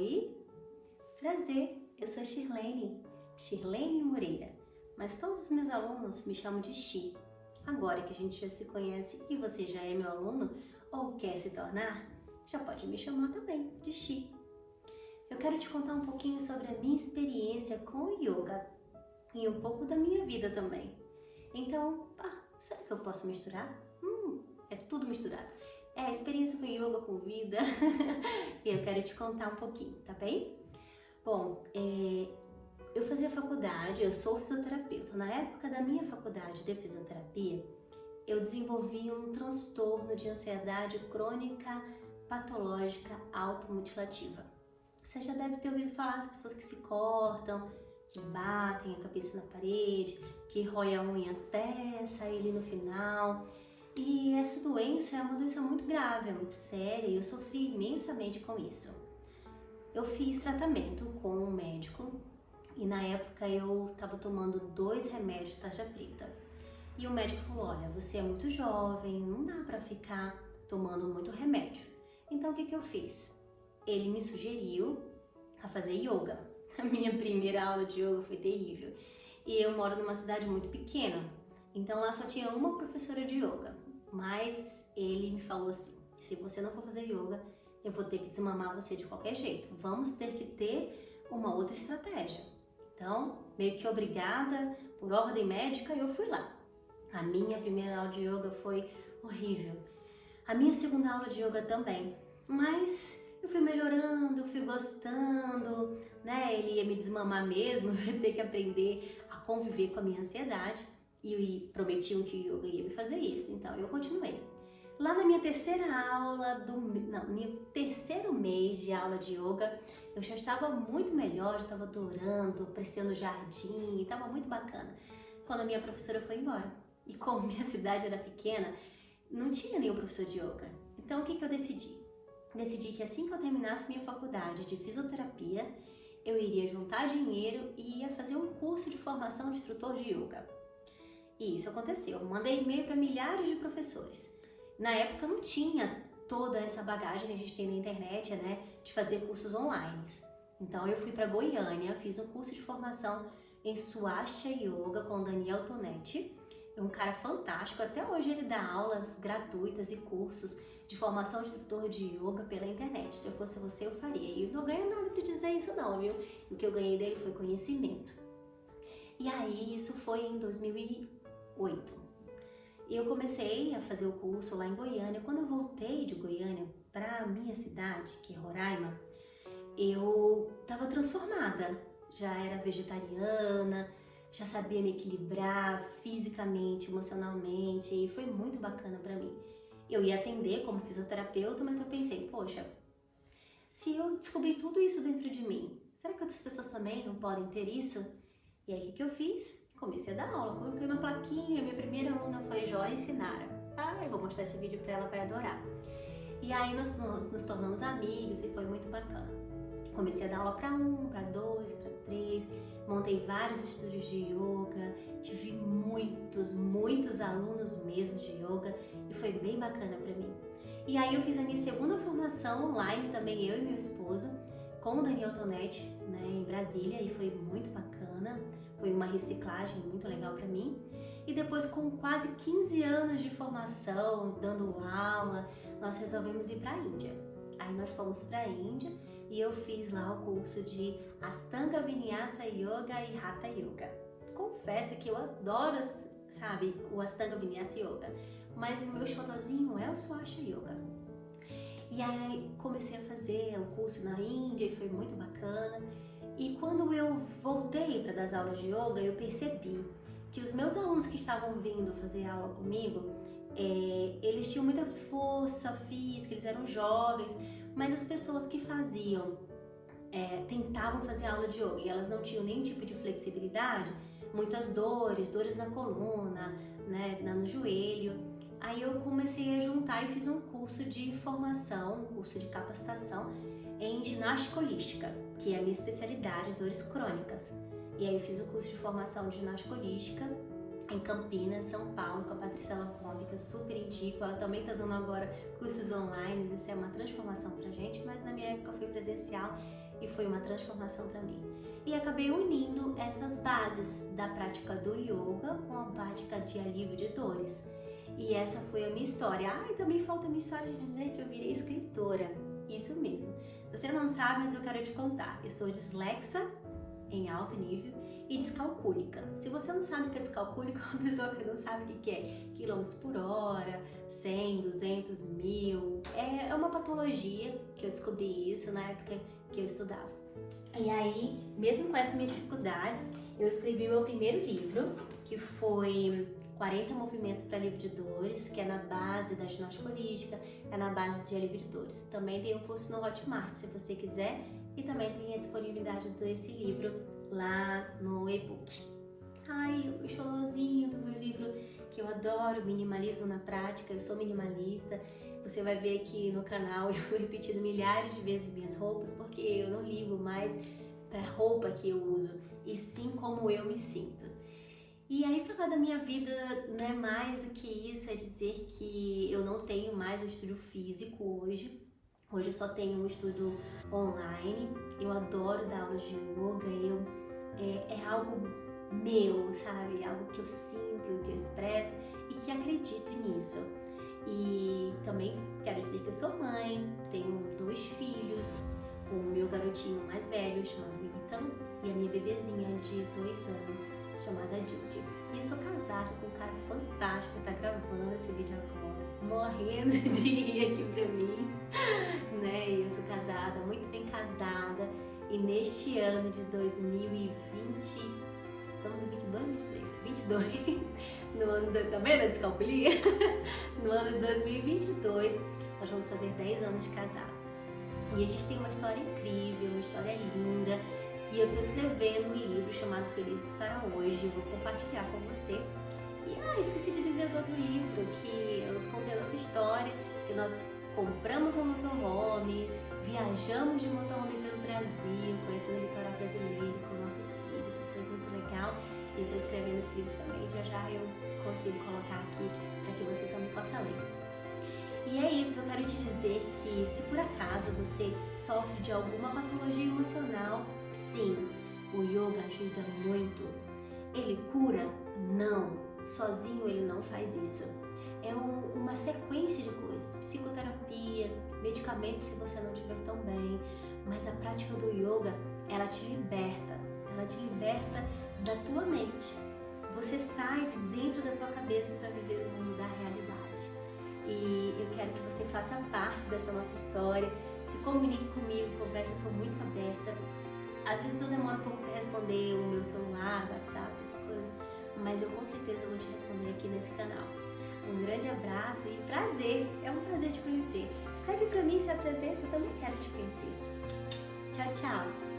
Oi, prazer, eu sou Shirlene Moreira, mas todos os meus alunos me chamam de Shi. Agora que a gente já se conhece e você já é meu aluno ou quer se tornar, já pode me chamar também de Shi. Eu quero te contar um pouquinho sobre a minha experiência com o yoga e um pouco da minha vida também. Então, será que eu posso misturar? É tudo misturado. É experiência com yoga, com vida, e eu quero te contar um pouquinho, tá bem? Bom, eu fazia faculdade, eu sou fisioterapeuta. Na época da minha faculdade de fisioterapia, eu desenvolvi um transtorno de ansiedade crônica patológica automutilativa. Você já deve ter ouvido falar das pessoas que se cortam, que batem a cabeça na parede, que rói a unha até sair ali no final. E essa doença é uma doença muito grave, é muito séria e eu sofri imensamente com isso. Eu fiz tratamento com um médico e na época eu estava tomando 2 remédios tarja preta. E o médico falou, olha, você é muito jovem, não dá para ficar tomando muito remédio. Então o que eu fiz? Ele me sugeriu a fazer yoga. A minha primeira aula de yoga foi terrível. E eu moro numa cidade muito pequena, então lá só tinha uma professora de yoga. Mas ele me falou assim, se você não for fazer yoga, eu vou ter que desmamar você de qualquer jeito. Vamos ter que ter uma outra estratégia. Então, meio que obrigada, por ordem médica, eu fui lá. A minha primeira aula de yoga foi horrível. A minha segunda aula de yoga também. Mas eu fui melhorando, eu fui gostando, né? Ele ia me desmamar mesmo, eu ia ter que aprender a conviver com a minha ansiedade. E prometiam que o yoga ia me fazer isso, então eu continuei. Lá na minha terceira aula, meu terceiro mês de aula de yoga, eu já estava muito melhor, já estava adorando, apreciando o jardim, estava muito bacana. Quando a minha professora foi embora. E como minha cidade era pequena, não tinha nenhum professor de yoga. Então o que eu decidi? Decidi que assim que eu terminasse minha faculdade de fisioterapia, eu iria juntar dinheiro e ia fazer um curso de formação de instrutor de yoga. E isso aconteceu. Eu mandei e-mail para milhares de professores. Na época não tinha toda essa bagagem que a gente tem na internet, né, de fazer cursos online. Então eu fui para Goiânia, fiz um curso de formação em Swastika Yoga com o Daniel Tonetti. É um cara fantástico, até hoje ele dá aulas gratuitas e cursos de formação de instrutor de yoga pela internet. Se eu fosse você, eu faria. E eu não ganho nada para dizer isso não, viu? O que eu ganhei dele foi conhecimento. E aí isso foi em 2008. E eu comecei a fazer o curso lá em Goiânia. Quando eu voltei de Goiânia para a minha cidade, que é Roraima, eu estava transformada. Já era vegetariana, já sabia me equilibrar fisicamente, emocionalmente, e foi muito bacana para mim. Eu ia atender como fisioterapeuta, mas eu pensei, poxa, se eu descobrir tudo isso dentro de mim, será que outras pessoas também não podem ter isso? E aí o que eu fiz? Comecei a dar aula, coloquei uma plaquinha, minha primeira aluna foi Joyce Nara. Eu vou mostrar esse vídeo para ela, vai adorar. E aí nos tornamos amigas e foi muito bacana. Comecei a dar aula para 1, para 2, para 3, montei vários estúdios de yoga, tive muitos alunos mesmo de yoga e foi bem bacana para mim. E aí eu fiz a minha segunda formação online, também eu e meu esposo, com o Daniel Tonetti, né, em Brasília, e foi muito bacana. Foi uma reciclagem muito legal para mim. E depois, com quase 15 anos de formação, dando aula, nós resolvemos ir para a Índia. Aí nós fomos para a Índia e eu fiz lá o curso de Ashtanga Vinyasa Yoga e Hatha Yoga. Confesso que eu adoro, sabe, o Ashtanga Vinyasa Yoga, mas o meu xodózinho é o Swastika Yoga. E aí comecei a fazer o curso na Índia e foi muito bacana. E quando eu voltei para dar as aulas de yoga, eu percebi que os meus alunos que estavam vindo fazer aula comigo, eles tinham muita força física, eles eram jovens, mas as pessoas que faziam, tentavam fazer aula de yoga e elas não tinham nenhum tipo de flexibilidade, muitas dores na coluna, né, no joelho. Aí eu comecei a juntar e fiz um curso de formação, um curso de capacitação em ginástica holística, que é a minha especialidade, dores crônicas. E aí eu fiz o curso de formação de ginástica holística em Campinas, São Paulo, com a Patrícia Lacombe, que eu super indico. Ela também está dando agora cursos online, isso é uma transformação pra gente, mas na minha época foi presencial e foi uma transformação para mim. E acabei unindo essas bases da prática do yoga com a prática de alívio de dores. E essa foi a minha história. E também falta a minha história de dizer que eu virei escritora. Isso mesmo. Você não sabe, mas eu quero te contar. Eu sou dislexa em alto nível e descalcúlica. Se você não sabe o que é descalcúlica, é uma pessoa que não sabe o que é quilômetros por hora, 100, 200, 1000. É uma patologia que eu descobri isso na época que eu estudava. E aí, mesmo com essas minhas dificuldades, eu escrevi meu primeiro livro, que foi 40 movimentos para alívio de dores, que é na base da ginástica holística, é na base de alívio de dores. Também tem um curso no Hotmart, se você quiser, e também tem a disponibilidade desse livro lá no e-book. O xolozinho do meu livro, que eu adoro, Minimalismo na Prática, eu sou minimalista. Você vai ver aqui no canal eu repetindo milhares de vezes minhas roupas, porque eu não ligo mais para a roupa que eu uso, e sim como eu me sinto. E aí falar da minha vida não é mais do que isso, é dizer que eu não tenho mais um estúdio físico hoje. Hoje eu só tenho um estudo online. Eu adoro dar aulas de yoga, é algo meu, sabe? É algo que eu sinto, que eu expresso e que acredito nisso. E também quero dizer que eu sou mãe, tenho 2 filhos, o meu garotinho mais velho, chamado Ethan, e a minha bebezinha de 2 anos, chamada Judy. E eu sou casada com um cara fantástico que tá gravando esse vídeo agora, morrendo de rir aqui pra mim, né? E eu sou casada, muito bem casada, e neste ano de 2020, estamos no 22, no ano, tá vendo a descalculia? No ano de 2022, nós vamos fazer 10 anos de casados. E a gente tem uma história incrível, uma história linda. E eu estou escrevendo um livro chamado Felizes para Hoje. Eu vou compartilhar com você. E esqueci de dizer do outro livro, que eu contei a nossa história, que nós compramos um motorhome, viajamos de motorhome pelo Brasil, conhecendo o litoral brasileiro com nossos filhos. Isso foi muito legal. E eu estou escrevendo esse livro também. Já eu consigo colocar aqui para que você também possa ler. E é isso, eu quero te dizer que se por acaso você sofre de alguma patologia emocional, sim, o yoga ajuda muito. Ele cura? Não. Sozinho ele não faz isso. É uma sequência de coisas, psicoterapia, medicamentos se você não estiver tão bem, mas a prática do yoga, ela te liberta da tua mente. Você sai de dentro da tua cabeça para viver o mundo da realidade. E eu quero que você faça parte dessa nossa história, se comunique comigo, converse, eu sou muito aberta. Às vezes eu demoro um pouco para responder o meu celular, WhatsApp, essas coisas, mas eu com certeza vou te responder aqui nesse canal. Um grande abraço e prazer, é um prazer te conhecer. Escreve para mim, se apresenta, eu também quero te conhecer. Tchau, tchau!